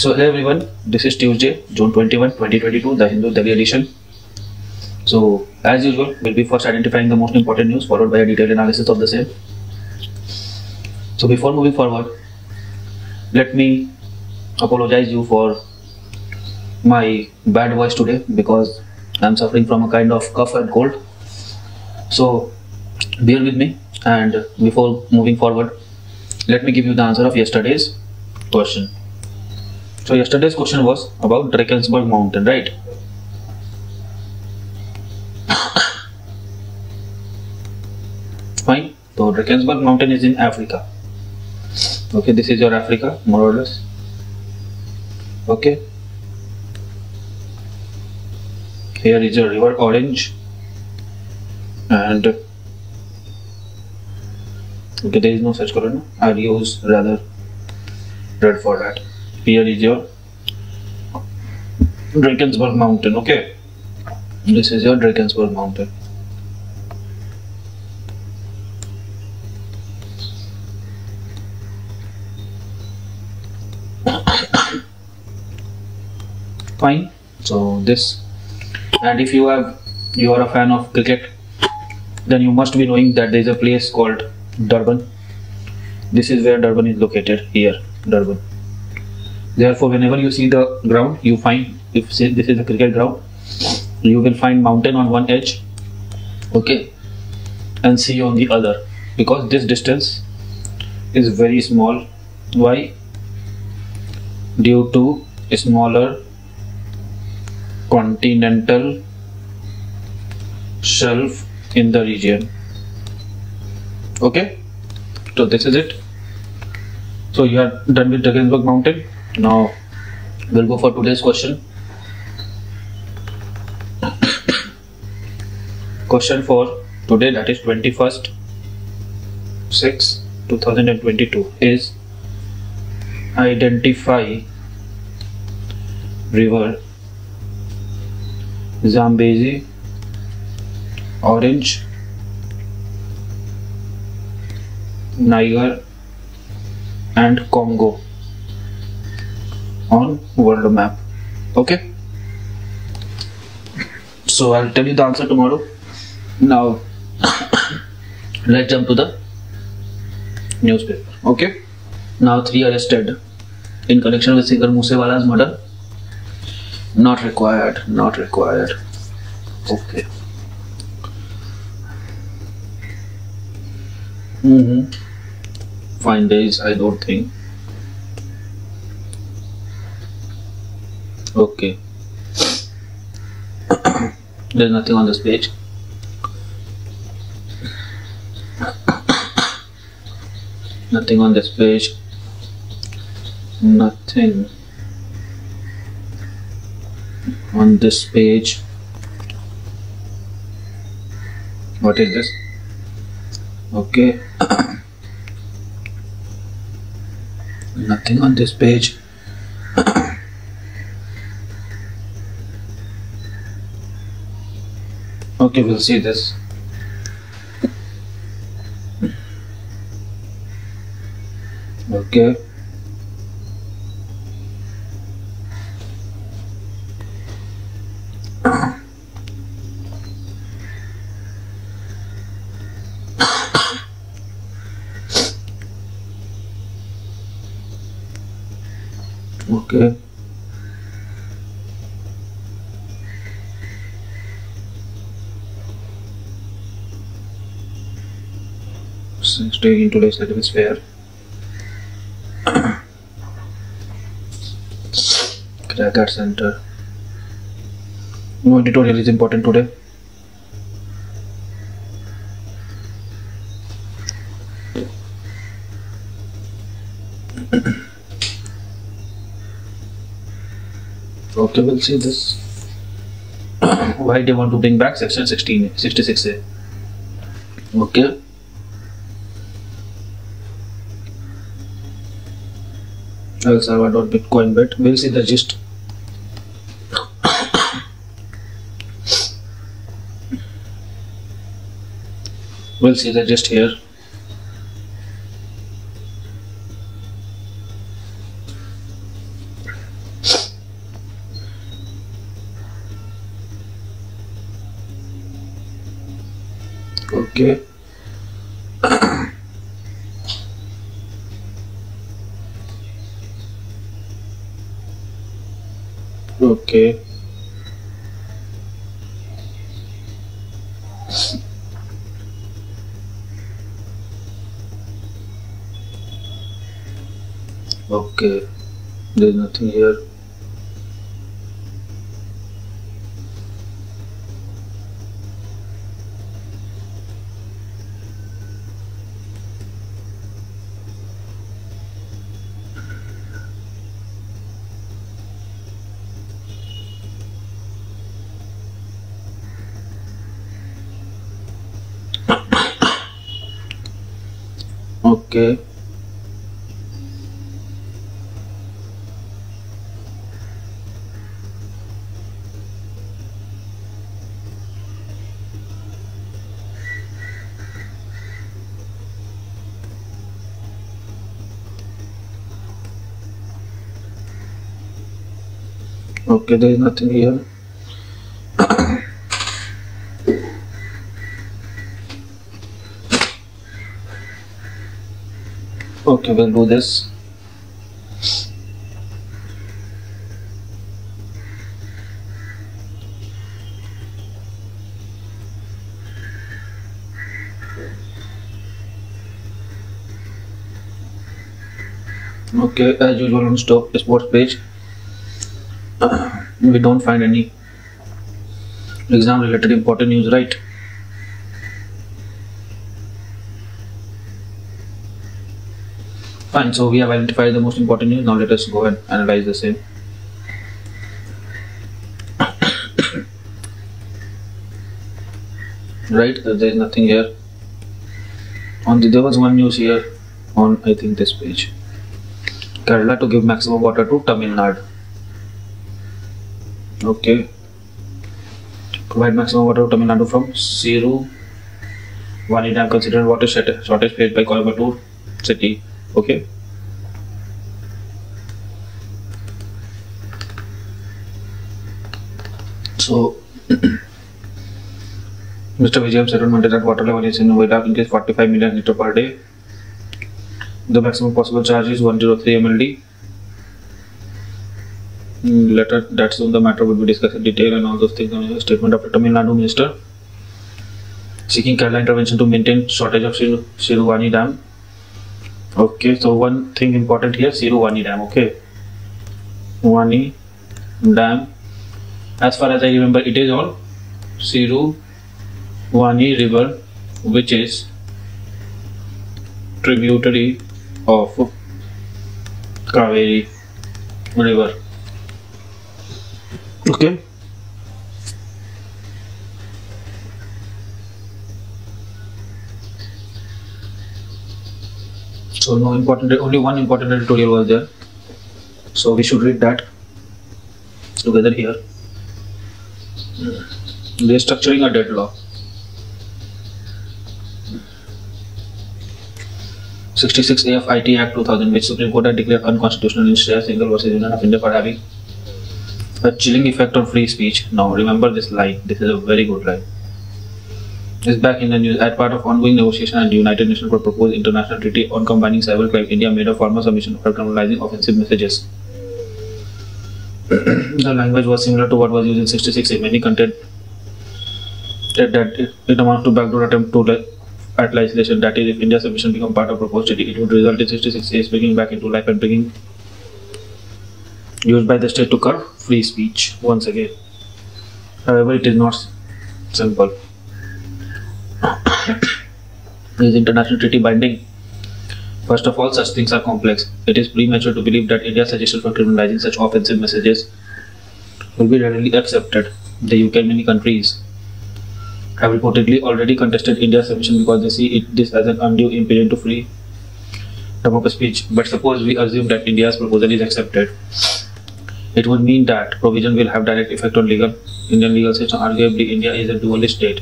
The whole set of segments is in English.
So hello everyone, this is Tuesday, June 21, 2022, the Hindu Delhi edition. So as usual, we'll be first identifying the most important news followed by a detailed analysis of the same. So before moving forward, let me apologize you for my bad voice today because I'm suffering from a kind of cough and cold. So bear with me, and before moving forward, let me give you the answer of yesterday's question. So yesterday's question was about Drakensberg mountain, right? Fine. So Drakensberg mountain is in Africa. Okay, this is your Africa, more or less. Okay. Here is your river Orange, and okay, there is no such color. No? I'll use rather red for that. Here is your Drakensberg mountain. Okay, this is your Drakensberg mountain. Fine. So this, and if you are a fan of cricket, then you must be knowing that there is a place called Durban. This is where Durban is located. Here, Durban. Therefore, whenever you see the ground, you find, if say this is a cricket ground, you will find mountain on one edge, okay, and sea on the other, because this distance is very small. Why? Due to a smaller continental shelf in the region. Okay, so this is it. So you are done with Drakensberg mountain. Now we'll go for today's question. Question for today, that is 21st 6 2022, is identify river Zambezi, Orange, Niger and Congo on world map. Okay, so I'll tell you the answer tomorrow. Now let's jump to the newspaper. Okay, now 3 arrested in connection with singer Moosewala's murder. Not required, not required. Okay. Fine days, I don't think. Okay. There's nothing on this page. Nothing on this page. Nothing on this page. What is this? Okay. Nothing on this page. Okay, we'll see this. Okay. Okay. Stay in today's service fair. Cracker Center. No editorial is important today. Okay, we'll see this. Why they want to bring back section 66A. Okay. El Salvador Bitcoin bet. We'll see the gist. We'll see the gist here. Okay. Okay. Okay. There's nothing here. Okay. Okay, there is nothing here. Okay, we'll do this. Okay, as usual on sports page, we don't find any exam related important news, right? Fine, so we have identified the most important news. Now let us go and analyze the same. Right, there is nothing here. There was one news here on, I think, this page. Kerala to give maximum water to Tamil Nadu. Okay. Provide maximum water to Tamil Nadu from Siru Vani Dam, considered water shortage faced by Coimbatore city. Okay. So Mr. Vijayam said on Monday that water level is in Noida increased 45 million litre per day. The maximum possible charge is 103 MLD. Later, that's on the matter will be discussed in detail and all those things. Statement of the Tamil Nadu minister seeking Kerala intervention to maintain shortage of Siruvani Dam. Okay, so one thing important here, Siruvani Dam. Okay, Vani Dam. As far as I remember, it is on Siruvani River, which is tributary of Kaveri River. Okay. So only one important editorial was there. So we should read that together here. Restructuring a dead law. 66 AFIT Act 2000, which Supreme Court had declared unconstitutional in Shreya Singhal versus Union of India for having a chilling effect on free speech. Now remember this line. This is a very good line. Is back in the news. As part of ongoing negotiation at the United Nations for proposed international treaty on combining cybercrime, India made a formal submission for criminalizing offensive messages. The language was similar to what was used in 66A. Many content that it amounts to backdoor attempt to at legislation. That is, if India's submission become part of proposed treaty, it would result in 66A bringing back into life and bringing used by the state to curb free speech once again. However, it is not simple. Is international treaty binding? First of all, such things are complex. It is premature to believe that India's suggestion for criminalizing such offensive messages will be readily accepted. The UK and many countries have reportedly already contested India's submission because they see this as an undue impediment to free democratic speech. But suppose we assume that India's proposal is accepted, it would mean that provision will have direct effect on Indian legal system. Arguably, India is a dualist state.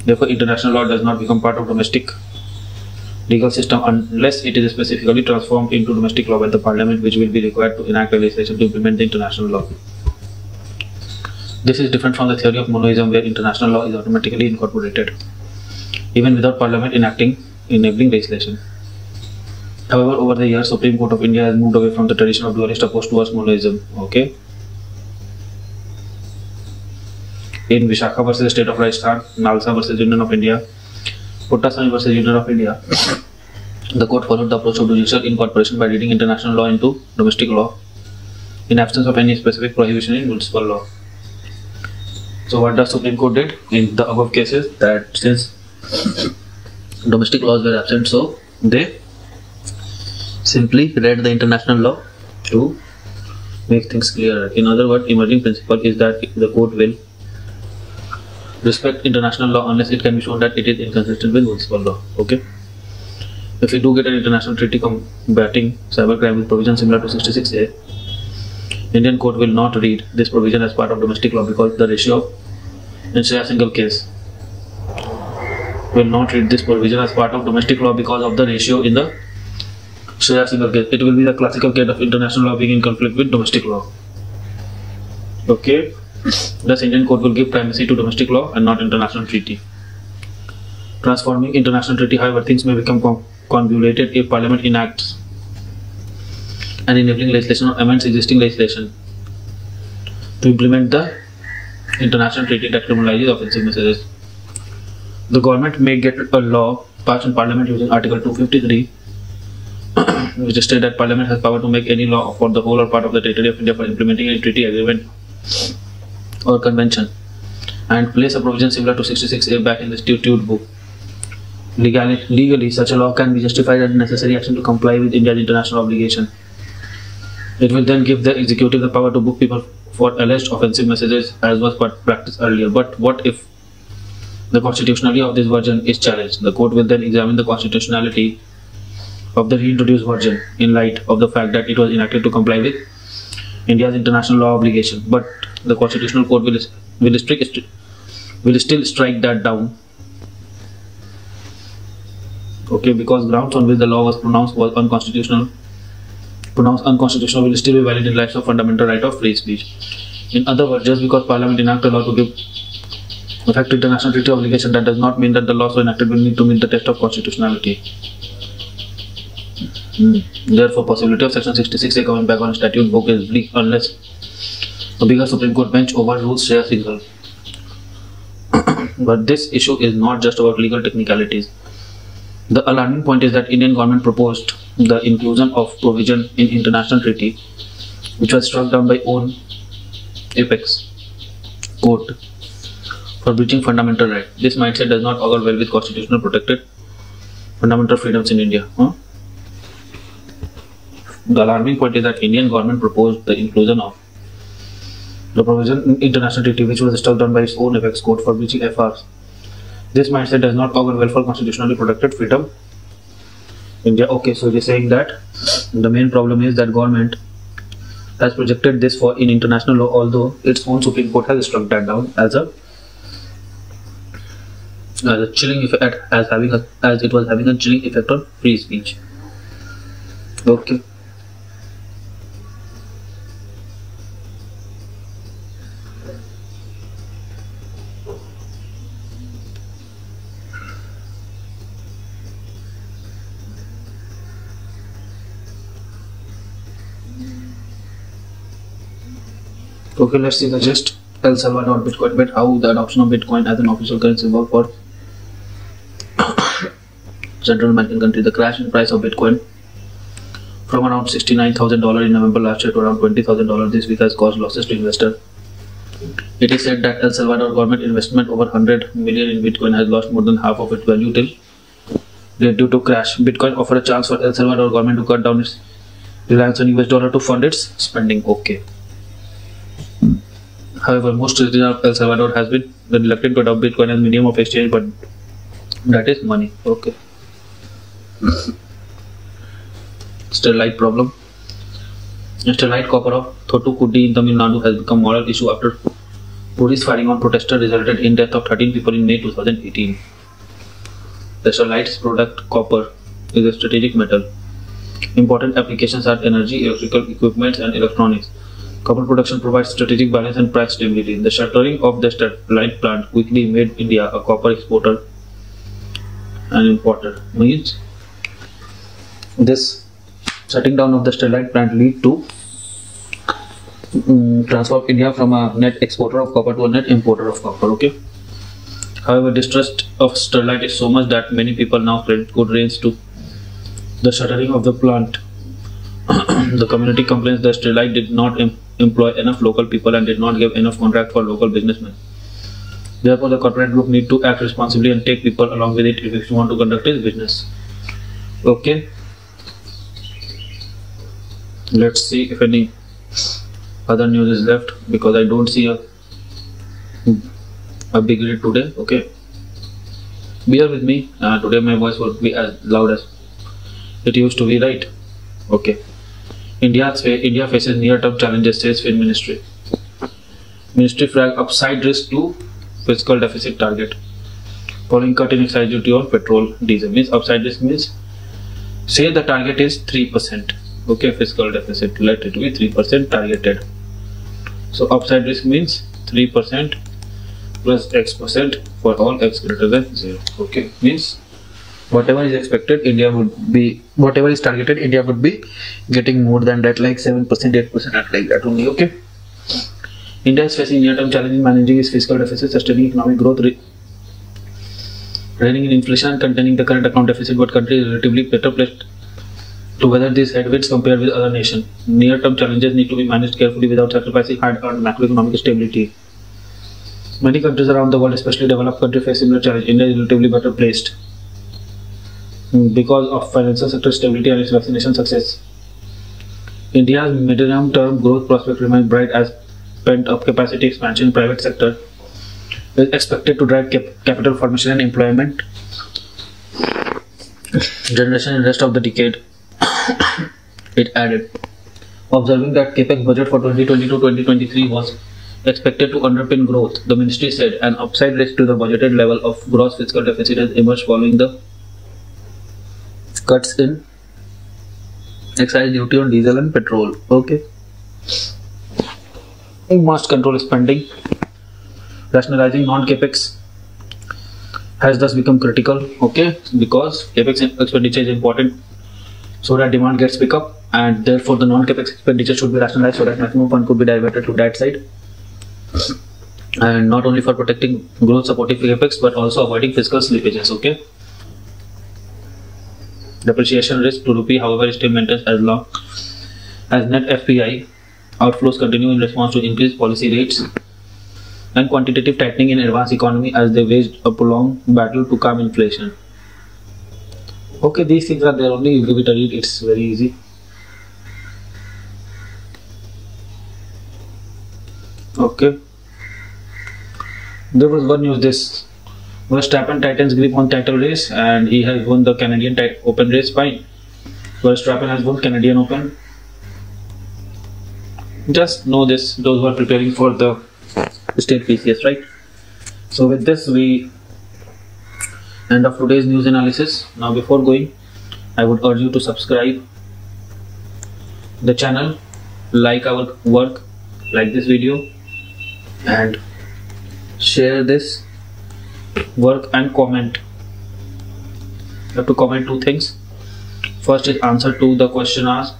Therefore, international law does not become part of domestic legal system unless it is specifically transformed into domestic law by the parliament, which will be required to enact legislation to implement the international law. This is different from the theory of monoism, where international law is automatically incorporated even without Parliament enacting enabling legislation. However, over the years, Supreme Court of India has moved away from the tradition of dualist approach towards monoism. Okay. In Vishakha versus State of Rajasthan, Nalsa versus Union of India, Puttaswamy versus Union of India, the court followed the approach of judicial incorporation by reading international law into domestic law, in absence of any specific prohibition in municipal law. So what the Supreme Court did in the above cases, that since domestic laws were absent, so they simply read the international law to make things clearer. In other words, emerging principle is that the court will respect international law unless it can be shown that it is inconsistent with municipal law. Okay. If we do get an international treaty combating cybercrime with provision similar to 66A, Indian court will not read this provision as part of domestic law because the ratio in a single case will not read this provision as part of domestic law because of the ratio in the single case. It will be the classical case of international law being in conflict with domestic law. Okay. Thus, Indian court will give primacy to domestic law and not international treaty. Transforming international treaty, however, things may become convoluted if Parliament enacts an enabling legislation or amends existing legislation to implement the international treaty that criminalizes offensive messages. The government may get a law passed in Parliament using Article 253, which states that Parliament has power to make any law for the whole or part of the territory of India for implementing a treaty, agreement, or convention, and place a provision similar to 66A back in the statute book. Legally, such a law can be justified as necessary action to comply with India's international obligation. It will then give the executive the power to book people for alleged offensive messages, as was practiced earlier. But what if the constitutionality of this version is challenged? The court will then examine the constitutionality of the reintroduced version in light of the fact that it was enacted to comply with India's international law obligation. But the Constitutional Court will still strike that down. Okay, because grounds on which the law was pronounced unconstitutional will still be valid in light of fundamental right of free speech. In other words, just because Parliament enacted a law to give effect to international treaty obligation, that does not mean that the laws so enacted will need to meet the test of constitutionality. Therefore, possibility of Section 66A coming back on a statute book is bleak unless a bigger Supreme Court bench overrules Shreya Singhal. But this issue is not just about legal technicalities. The alarming point is that Indian government proposed the inclusion of provision in international treaty, which was struck down by own apex court for breaching fundamental right. This mindset does not augur well with constitutional protected fundamental freedoms in India. The alarming point is that Indian government proposed the inclusion of the provision in international treaty, which was struck down by its own apex court for breaching FRs. This mindset does not augur well for constitutionally protected freedom India. Okay, so it is saying that the main problem is that government has projected this for in international law, although its own Supreme Court has struck that down as a chilling effect, as it was having a chilling effect on free speech. Okay. Okay, let's see the gist. El Salvador Bitcoin bet, how the adoption of Bitcoin as an official currency worked for Central American country. The crash in price of Bitcoin from around $69,000 in November last year to around $20,000 this week has caused losses to investors. It is said that El Salvador government investment over 100 million in Bitcoin has lost more than half of its value due to crash. Bitcoin offered a chance for El Salvador government to cut down its reliance on US dollar to fund its spending. Okay. However, most citizens of El Salvador has been reluctant to adopt Bitcoin as medium of exchange, but that is money. Okay. Sterlite problem. Sterlite copper of Thoothukudi in Tamil Nadu has become moral issue after police firing on protesters resulted in death of 13 people in May 2018. The Sterlite's product copper is a strategic metal. Important applications are energy, electrical equipment, and electronics. Copper production provides strategic balance and price stability. The shuttering of the Sterlite plant quickly made India a copper exporter and imported. Means this shutting down of the Sterlite plant lead to transfer of India from a net exporter of copper to a net importer of copper. Okay. However, distrust of Sterlite is so much that many people now credit good rains to the shuttering of the plant. The community complains that Sterlite did not employ enough local people and did not give enough contract for local businessmen. Therefore, the corporate group need to act responsibly and take people along with it if it want to conduct its business. Okay. Let's see if any other news is left, because I don't see a big read today. Okay. Bear with me. Today my voice will be as loud as it used to be, right? Okay. India faces near-term challenges, says Fin Ministry. Ministry flag upside risk to fiscal deficit target. Following cut in excise duty on petrol, diesel. Means upside risk means, say the target is 3%. Okay, fiscal deficit, let it be 3% targeted. So upside risk means 3% plus X% for all X greater than 0. Okay, means whatever is expected, India would be, whatever is targeted, India would be getting more than that, like 7%, 8%, like that only. Okay. India is facing near-term challenges managing its fiscal deficit, sustaining economic growth, reining in inflation, and containing the current account deficit, but country is relatively better placed to weather these headwinds compared with other nations. Near-term challenges need to be managed carefully without sacrificing hard-earned macroeconomic stability. Many countries around the world, especially developed countries, face similar challenges. India is relatively better placed because of financial sector stability and its vaccination success. India's medium-term growth prospects remain bright as pent-up capacity expansion in private sector is expected to drive capital formation and employment generation in the rest of the decade. It added, observing that CAPEX budget for 2022-2023 was expected to underpin growth, the ministry said an upside risk to the budgeted level of gross fiscal deficit has emerged following the cuts in excise duty on diesel and petrol. Okay. Must control spending. Rationalizing non-CAPEX has thus become critical. Okay, because CAPEX expenditure is important so that demand gets pick up, and therefore the non-CAPEX expenditure should be rationalized so that maximum fund could be diverted to that side, and not only for protecting growth supportive CAPEX but also avoiding fiscal slippages. Okay. Depreciation risk to rupee, however, still maintains as long as net FPI outflows continue in response to increased policy rates and quantitative tightening in advanced economy as they waged a prolonged battle to calm inflation. Okay, these things are there only. You give it a read, it's very easy. Okay. There was one news, this Verstappen tightens grip on title race and he has won the Canadian Open race. Fine. Verstappen has won Canadian Open. Just know this, those who are preparing for the state PCS, right? So with this we end of today's news analysis. Now before going, I would urge you to subscribe the channel, like our work, like this video, and share this work and comment. You have to comment two things. First is answer to the question asked.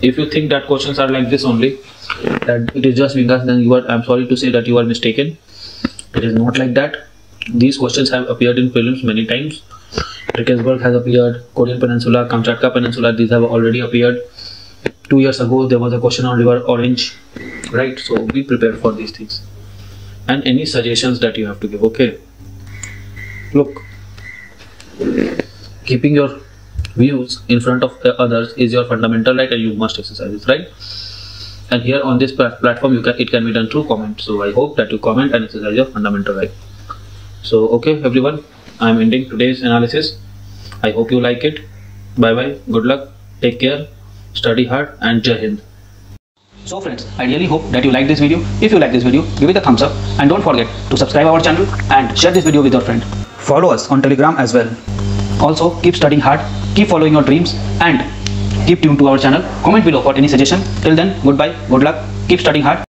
If you think that questions are like this only, that it is just Vingas, then I'm sorry to say that you are mistaken. It is not like that. These questions have appeared in films many times. Drakensberg has appeared, Korean Peninsula, Kamchatka Peninsula, these have already appeared. 2 years ago there was a question on River Orange, right? So be prepared for these things. And any suggestions that you have to give. Okay, look, keeping your views in front of others is your fundamental right and you must exercise it, right? And here on this platform it can be done through comment. So I hope that you comment and exercise your fundamental right. So okay everyone, I am ending today's analysis. I hope you like it. Bye bye, good luck, take care, study hard, and Jai Hind. So friends, I really hope that you like this video. If you like this video, give it a thumbs up and don't forget to subscribe our channel and share this video with your friend. Follow us on Telegram as well. Also keep studying hard, keep following your dreams, and keep tuned to our channel. Comment below for any suggestion. Till then, goodbye, good luck, keep studying hard.